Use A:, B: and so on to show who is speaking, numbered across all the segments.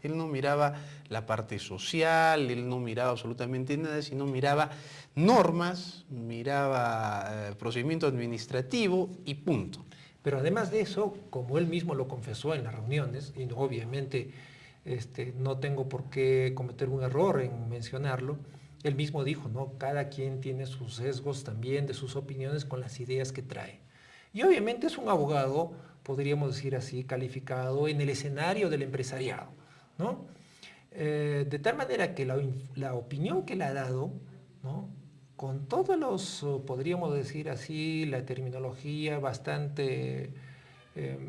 A: Él no miraba la parte social, él no miraba absolutamente nada, sino miraba normas, miraba procedimiento administrativo y punto.
B: Pero además de eso, como él mismo lo confesó en las reuniones, y obviamente no tengo por qué cometer un error en mencionarlo, él mismo dijo, ¿no? Cada quien tiene sus sesgos también de sus opiniones con las ideas que trae. Y obviamente es un abogado, podríamos decir así, calificado en el escenario del empresariado, ¿no? De tal manera que la opinión que le ha dado, ¿no? Con todos los, podríamos decir así, la terminología bastante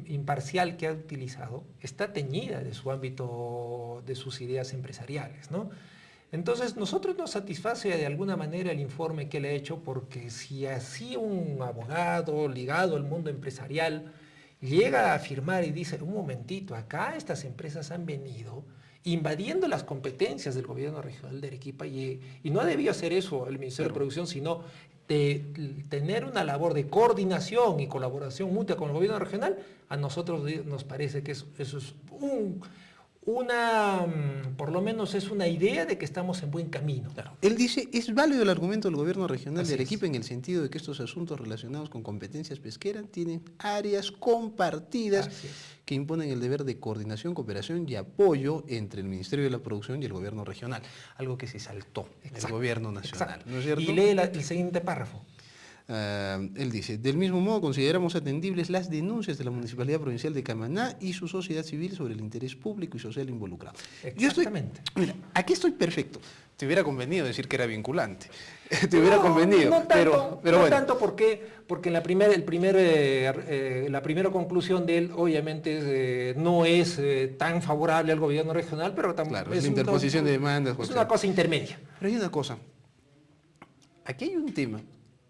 B: imparcial que ha utilizado, está teñida de su ámbito, de sus ideas empresariales, ¿no? Entonces, nosotros nos satisface de alguna manera el informe que él ha hecho, porque si así un abogado ligado al mundo empresarial llega a afirmar y dice, un momentito, acá estas empresas han venido invadiendo las competencias del gobierno regional de Arequipa y no debió hacer eso el Ministerio de Producción, sino de tener una labor de coordinación y colaboración mutua con el gobierno regional, a nosotros nos parece que eso es por lo menos es una idea de que estamos en buen camino.
A: Claro. Él dice, es válido el argumento del gobierno regional de Arequipa en el sentido de que estos asuntos relacionados con competencias pesqueras tienen áreas compartidas que imponen el deber de coordinación, cooperación y apoyo entre el Ministerio de la Producción y el gobierno regional, algo que se saltó el gobierno nacional. ¿No es cierto?
B: Y lee el siguiente párrafo.
A: Él dice, del mismo modo consideramos atendibles las denuncias de la Municipalidad Provincial de Camaná y su sociedad civil sobre el interés público y social involucrado.
B: Exactamente.
A: Mira, aquí estoy perfecto. Te hubiera convenido decir que era vinculante. Te hubiera convenido.
B: No tanto,
A: pero bueno.
B: Tanto porque la primera conclusión de él obviamente no es tan favorable al gobierno regional, pero también
A: es la interposición de demandas.
B: Es una cosa intermedia.
A: Pero hay una cosa. Aquí hay un tema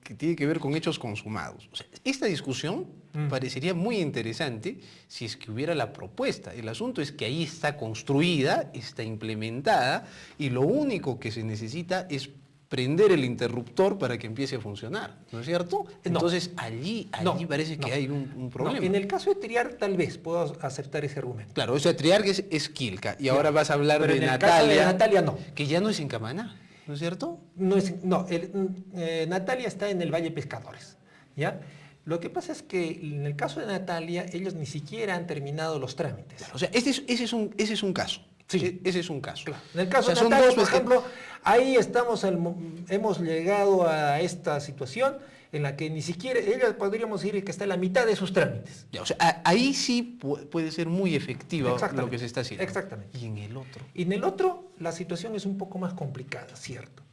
A: que tiene que ver con hechos consumados. O sea, esta discusión parecería muy interesante si es que hubiera la propuesta. El asunto es que ahí está construida, está implementada, y lo único que se necesita es prender el interruptor para que empiece a funcionar, ¿no es cierto? Entonces allí parece que hay un problema.
B: En el caso de Triar tal vez puedo aceptar ese argumento.
A: Claro, o sea, Triar es Quilca, y ahora vas a hablar de Natalia.
B: Caso de Natalia no.
A: Que ya no es en Camaná, ¿no es cierto?
B: Natalia está en el Valle Pescadores, ¿ya? Lo que pasa es que en el caso de Natalia, ellos ni siquiera han terminado los trámites.
A: Claro, o sea, ese es un caso.
B: Sí.
A: Ese es un caso.
B: Claro. En el caso de Natalia, por ejemplo, ahí hemos llegado a esta situación en la que ni siquiera, ella podríamos decir que está en la mitad de sus trámites.
A: Ya, o sea, ahí sí puede ser muy efectiva lo que se está haciendo.
B: Exactamente.
A: ¿Y en el otro?
B: Y en el otro, la situación es un poco más complicada, cierto.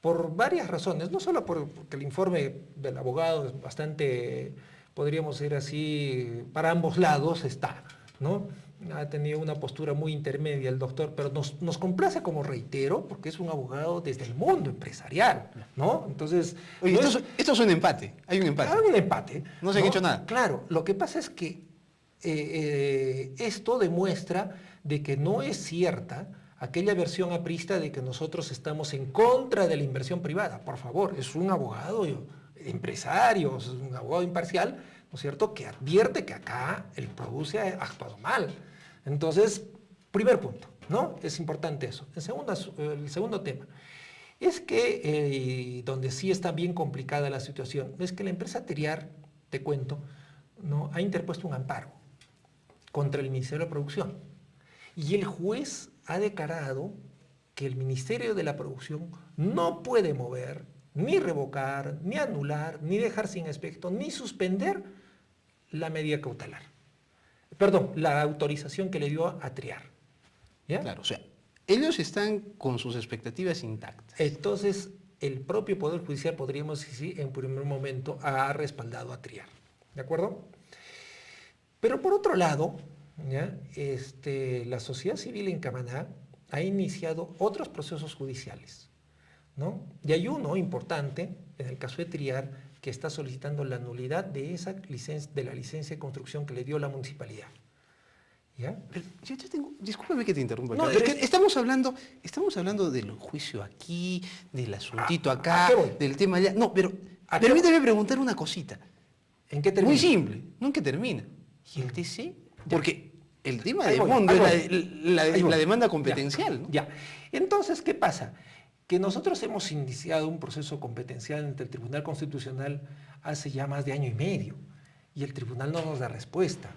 B: Por varias razones, no solo porque el informe del abogado es bastante, podríamos decir así, para ambos lados está, ¿no? Ha tenido una postura muy intermedia el doctor, pero nos complace, como reitero, porque es un abogado desde el mundo empresarial, ¿no? Entonces...
A: Oye, esto es un empate, hay un empate.
B: Hay un empate.
A: No se ha hecho nada.
B: Claro, lo que pasa es que esto demuestra de que no es cierta aquella versión aprista de que nosotros estamos en contra de la inversión privada. Por favor, es un abogado empresario, es un abogado imparcial, ¿no es cierto?, que advierte que acá el Produce ha actuado mal. Entonces, primer punto, ¿no? Es importante eso. El segundo tema es que, donde sí está bien complicada la situación, es que la empresa Triar, te cuento, ¿no?, ha interpuesto un amparo contra el Ministerio de Producción. Y el juez ha declarado que el Ministerio de la Producción no puede mover, ni revocar, ni anular, ni dejar sin efecto, ni suspender la medida cautelar. Perdón, la autorización que le dio a Triar. ¿Ya?
A: Claro, o sea, ellos están con sus expectativas intactas.
B: Entonces, el propio Poder Judicial, podríamos decir, en primer momento, ha respaldado a Triar. ¿De acuerdo? Pero por otro lado, ¿ya?, la sociedad civil en Camaná ha iniciado otros procesos judiciales, ¿no? Y hay uno importante, en el caso de Triar, que está solicitando la nulidad de esa licencia, de la licencia de construcción que le dio la municipalidad. ¿Ya?
A: Pero yo discúlpame que te interrumpa.
B: No,
A: es que estamos hablando del juicio aquí, del asuntito acá, del tema allá. No, pero permíteme preguntar una cosita.
B: ¿En qué termina?
A: Muy simple, no en qué termina. ¿Y el TC? Porque El tema
B: Ahí
A: de
B: voy,
A: fondo
B: ahí
A: es
B: voy.
A: la
B: Ahí voy.
A: demanda
B: Ya,
A: competencial, ¿no?
B: ya. Entonces, ¿qué pasa? Que nosotros hemos iniciado un proceso competencial ante el Tribunal Constitucional hace ya más de año y medio y el tribunal no nos da respuesta,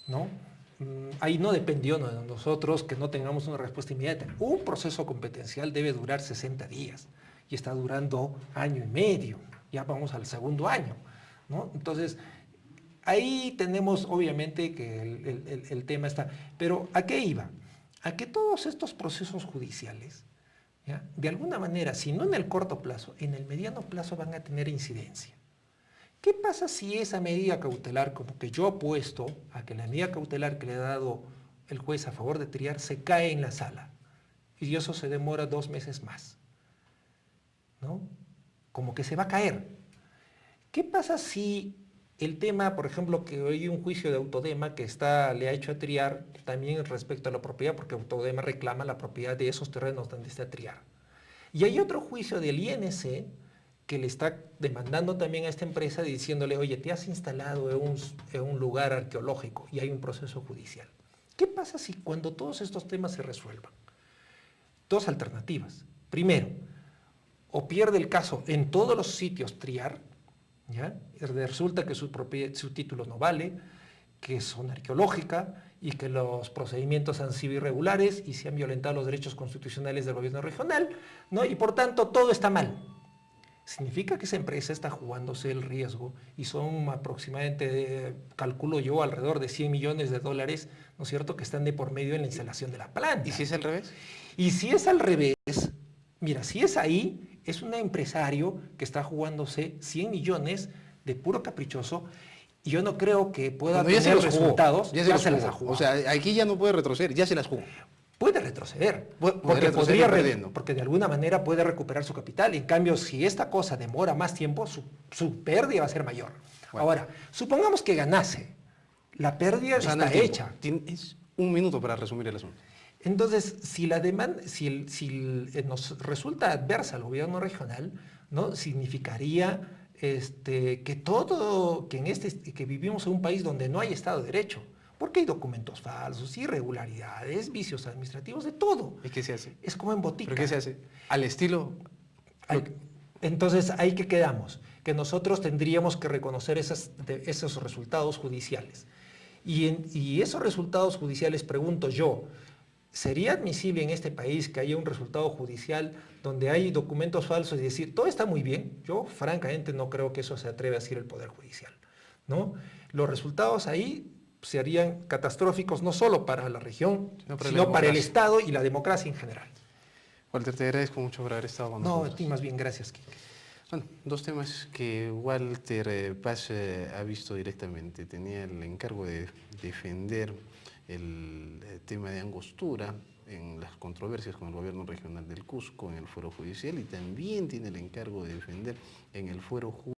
B: ¿no? Ahí no dependió de nosotros que no tengamos una respuesta inmediata. Un proceso competencial debe durar 60 días y está durando año y medio. Ya vamos al segundo año, ¿no? Entonces, ahí tenemos obviamente que el tema está. Pero ¿a qué iba? A que todos estos procesos judiciales, ¿ya? De alguna manera, si no en el corto plazo, en el mediano plazo van a tener incidencia. ¿Qué pasa si esa medida cautelar, como que yo apuesto a que la medida cautelar que le ha dado el juez a favor de Triar se cae en la sala y eso se demora 2 meses más? ¿No? Como que se va a caer. ¿Qué pasa si el tema, por ejemplo, que hoy hay un juicio de Autodema que le ha hecho a Triar también respecto a la propiedad, porque Autodema reclama la propiedad de esos terrenos donde está Triar? Y hay otro juicio del INC que le está demandando también a esta empresa diciéndole, oye, te has instalado en un lugar arqueológico y hay un proceso judicial. ¿Qué pasa si cuando todos estos temas se resuelvan? Dos alternativas. Primero, o pierde el caso en todos los sitios Triar, ¿ya? Resulta que su título no vale, que es zona arqueológica y que los procedimientos han sido irregulares y se han violentado los derechos constitucionales del gobierno regional, ¿no? Y por tanto todo está mal. Significa que esa empresa está jugándose el riesgo y son aproximadamente, calculo yo, alrededor de 100 millones de dólares, ¿no es cierto?, que están de por medio en la instalación de la planta.
A: ¿Y si es al revés?
B: Y si es al revés, mira, si es ahí, es un empresario que está jugándose 100 millones de puro caprichoso y yo no creo que pueda
A: Cuando ya
B: tener
A: se los jugó,
B: resultados.
A: ya se los
B: las ha
A: jugó.
B: jugado.
A: O sea, aquí ya no puede retroceder, ya se las jugó.
B: Puede retroceder,
A: Puede
B: porque,
A: retroceder perdiendo.
B: porque de alguna manera puede recuperar su capital. En cambio, si esta cosa demora más tiempo, su pérdida va a ser mayor.
A: Bueno.
B: Ahora, supongamos que ganase. La pérdida
A: O sea,
B: está hecha.
A: Tienes un minuto para resumir el asunto.
B: Entonces, si la demanda, nos resulta adversa al gobierno regional, ¿no? Significaría que vivimos en un país donde no hay Estado de Derecho, porque hay documentos falsos, irregularidades, vicios administrativos, de todo.
A: ¿Y qué se hace?
B: Es como en botica.
A: ¿Pero qué se hace? Al estilo...
B: Entonces, ¿ahí qué quedamos? Que nosotros tendríamos que reconocer esos resultados judiciales. Y esos resultados judiciales, pregunto yo, ¿sería admisible en este país que haya un resultado judicial donde hay documentos falsos y decir, todo está muy bien? Yo, francamente, no creo que eso se atreve a decir el Poder Judicial, ¿no? Los resultados ahí serían catastróficos no solo para la región, sino para el Estado y la democracia en general.
A: Walter, te agradezco mucho por haber estado con nosotros.
B: No, a ti más bien, gracias, Quique.
A: Bueno, dos temas que Walter Paz ha visto directamente. Tenía el encargo de defender el tema de Angostura en las controversias con el gobierno regional del Cusco, en el fuero judicial, y también tiene el encargo de defender en el fuero judicial